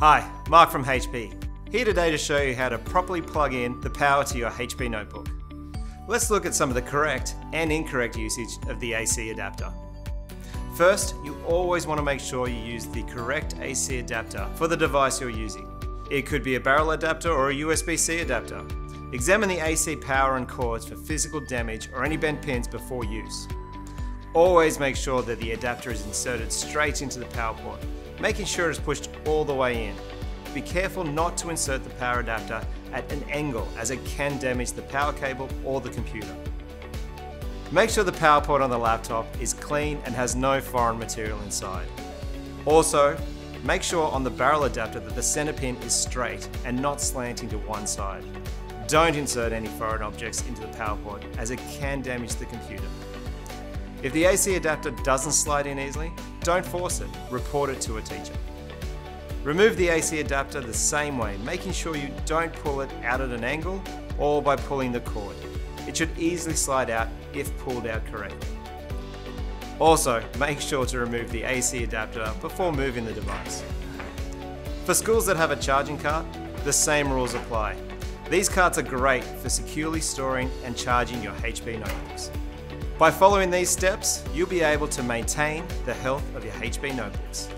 Hi, Mark from HP, here today to show you how to properly plug in the power to your HP notebook. Let's look at some of the correct and incorrect usage of the AC adapter. First, you always want to make sure you use the correct AC adapter for the device you're using. It could be a barrel adapter or a USB-C adapter. Examine the AC power and cords for physical damage or any bent pins before use. Always make sure that the adapter is inserted straight into the power port, making sure it is pushed all the way in. Be careful not to insert the power adapter at an angle, as it can damage the power cable or the computer. Make sure the power port on the laptop is clean and has no foreign material inside. Also, make sure on the barrel adapter that the center pin is straight and not slanting to one side. Don't insert any foreign objects into the power port, as it can damage the computer. If the AC adapter doesn't slide in easily, don't force it, report it to a teacher. Remove the AC adapter the same way, making sure you don't pull it out at an angle or by pulling the cord. It should easily slide out if pulled out correctly. Also, make sure to remove the AC adapter before moving the device. For schools that have a charging cart, the same rules apply. These carts are great for securely storing and charging your HP notebooks. By following these steps, you'll be able to maintain the health of your HP notebooks.